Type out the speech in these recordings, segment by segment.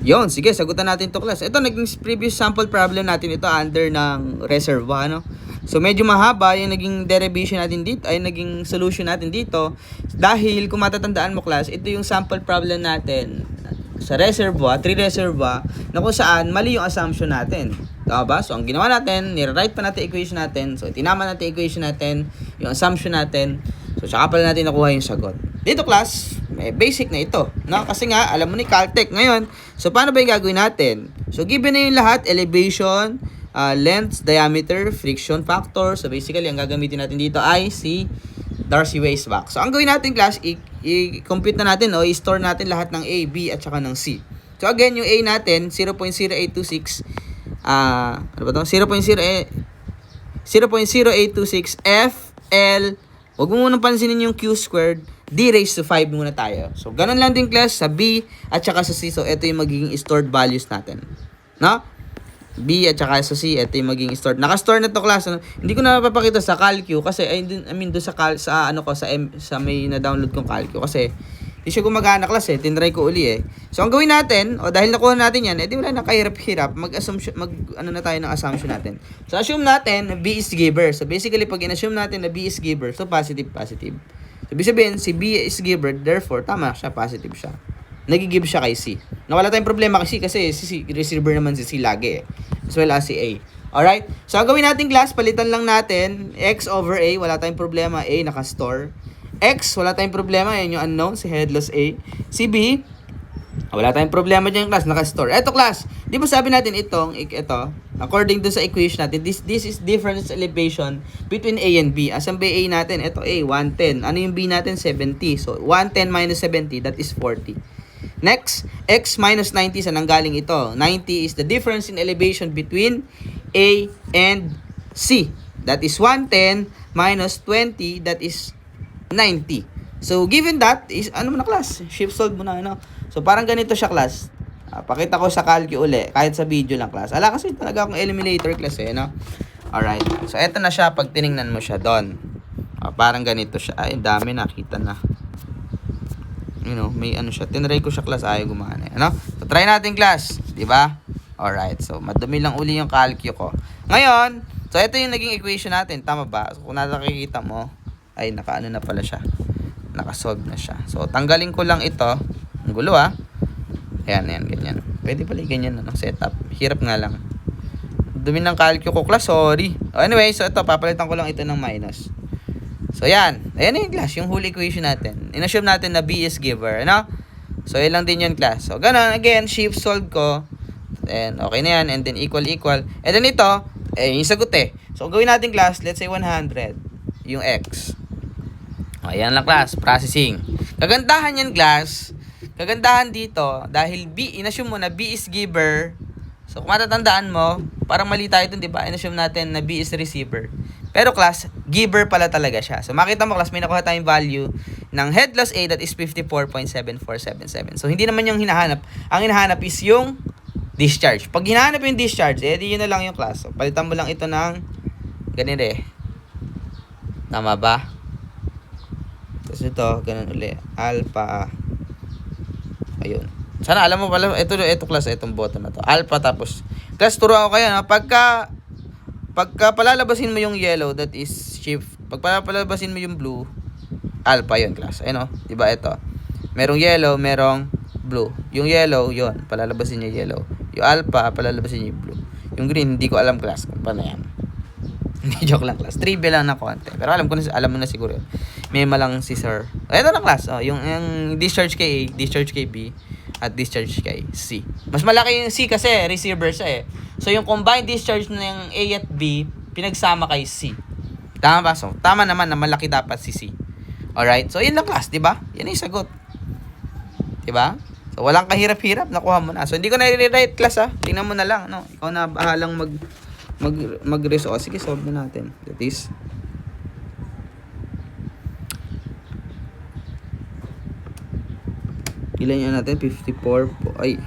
Yon, sige, sagutan natin to class. Ito, naging previous sample problem natin ito under ng reserva, ano? So, medyo mahaba yung naging derivation natin dito, ay naging solution natin dito. Dahil, kung matatandaan mo class, ito yung sample problem natin sa reserva, 3 reserva, na kung saan mali yung assumption natin. Tama ba? So, ang ginawa natin, nire-write pa natin equation natin. So, tinama natin equation natin, yung assumption natin. So, saka pala natin nakuha yung sagot. Dito class, may basic na ito. No? Kasi nga, alam mo ni Caltech ngayon. So, paano ba yung gagawin natin? So, given na yung lahat, elevation, length, diameter, friction factor. So, basically, ang gagamitin natin dito ay si Darcy-Weisbach. So, ang gawin natin class, i-compute na natin o i-store natin lahat ng A, B, at saka ng C. So, again, yung A natin, 0.0826, ano ba ito? 0.0826 F, L, huwag mo munang pansinin yung Q squared, D raised to 5 muna tayo. So, ganun lang din class sa B at saka sa C. So, ito yung magiging stored values natin. No? B at saka sa C, ito yung magiging stored. Naka-store na to class. Ano? Hindi ko na mapapakita sa Calcu kasi, doon sa may na-download kong Calcu kasi, hindi siya gumagana class tinry ko uli So, ang gawin natin, dahil nakuha natin yan, wala na kahirap-hirap, na tayo ng assumption natin. So, assume natin na B is giver. So, basically, pag in-assume natin na B is giver, so positive. So, ibig sabihin, si B is giver, therefore, tama siya, positive siya. Nag-give siya kay C. Nawala tayong problema kay C kasi si C, receiver naman si C lagi as well as si A. Alright? So, ang gawin natin class, palitan lang natin X over A, wala tayong problema, A naka-store. X, wala tayong problema, yan yung unknown, si headless A. Si B, wala tayong problema dyan class, naka-store. Eto class, di ba sabi natin ito, according to sa equation natin, this is difference elevation between A and B. Asan ba A natin? Ito A, 110. Ano yung B natin? 70. So, 110 minus 70, that is 40. Next, X minus 90, saan ang galing ito? 90 is the difference in elevation between A and C. That is 110 minus 20, that is 90. So, given that, is ano mo na class? Shift solve mo na, ano? So, parang ganito siya class. Pakita ko sa Calcu uli, kahit sa video lang class. Ala, kasi talaga akong eliminator class no? Alright. So, eto na siya pag tiningnan mo siya doon. Parang ganito siya. Ay, dami nakita na. May ano siya. Tinry ko siya class, ayaw gumana. Ano? So, try natin class. Diba? Alright. So, madumi lang uli yung Calcu ko. Ngayon, so, ito yung naging equation natin. Tama ba? So, kung nakikita mo, ay, nakaano na pala siya. Nakasolve na siya. So, tanggalin ko lang ito. Ang gulo Ayan, ganyan. Pwede pala ganyan setup. Hirap nga lang. Dumi ng Calcu ko class, sorry. Anyway, so ito, papalitan ko lang ito ng minus. So, yan. Ayan yung class, yung whole equation natin. In-assume natin na B is giver, ano? So, yun lang din yun class. So, ganun, again, shift solve ko. And, okay na yan. And then, equal. And then, ito, yung sagot So, gawin natin class, let's say 100. Yung X. Ayan lang class, processing. Kagandahan yan class. Kagandahan dito, dahil B, in-assume mo na B is giver. So, kung matatandaan mo, parang mali tayo dun, di ba? In-assume natin na B is receiver. Pero class, giver pala talaga siya. So, makita mo class, may nakuha tayong value ng headless A that is 54.7477. So, hindi naman yung hinahanap. Ang hinahanap is yung discharge. Pag hinahanap yung discharge, di yun na lang yung class. So, palitan mo lang ito ng ganito Tama ba? Tapos ito, ganun uli. Alpha. Ayun. Sana alam mo pala, ito class, itong button na to. Alpha tapos. Class, turuan ko kayo, pagka palalabasin mo yung yellow, that is shift. Pag palalabasin mo yung blue, alpha yun class. Ayun diba ito? Merong yellow, merong blue. Yung yellow, yun. Palalabasin niya yellow. Yung alpha, palalabasin niya yung blue. Yung green, hindi ko alam class kung paano yan. Hindi, joke lang class. Trivia lang na konti. Pero alam mo na siguro yun. May malang si sir. Ito na class. Yung discharge kay A, discharge kay B, at discharge kay C. Mas malaki yung C kasi receiver siya So, yung combined discharge ng A at B, pinagsama kay C. Tama ba? So, tama naman na malaki dapat si C. Alright? So, yun lang class, di ba? Yan yung sagot. Di ba? So, walang kahirap-hirap, nakuha mo na. So, hindi ko na i-rewrite class Tingnan mo na lang, no? Ikaw na bahalang mag-resolve. Sige, solve na natin. That is ilan yan natin? 54 ay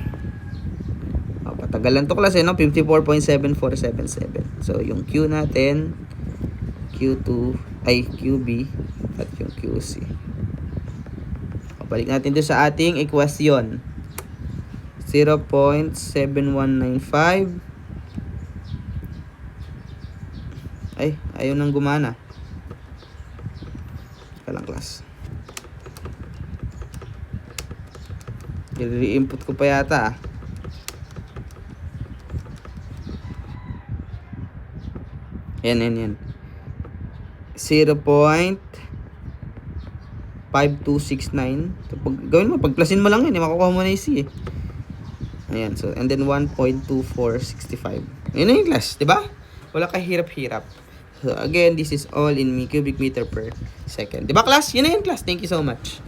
patagalan to class 54.7477. So yung Q natin, Q2 ay QB at yung QC. Balik natin doon sa ating equation. 0.7195. Ay, ayaw nang gumana. Kalang class. I-re-input ko pa yata. Yan. 0.5269. So, gawin mo, pagplasin mo lang yun, makukuha mo na yung C eh. Ayan, so, and then 1.2465. Yun na yung class, diba? Wala kahirap-hirap. So, again, this is all in cubic meter per second. Diba, class? Yun na yung class. Thank you so much.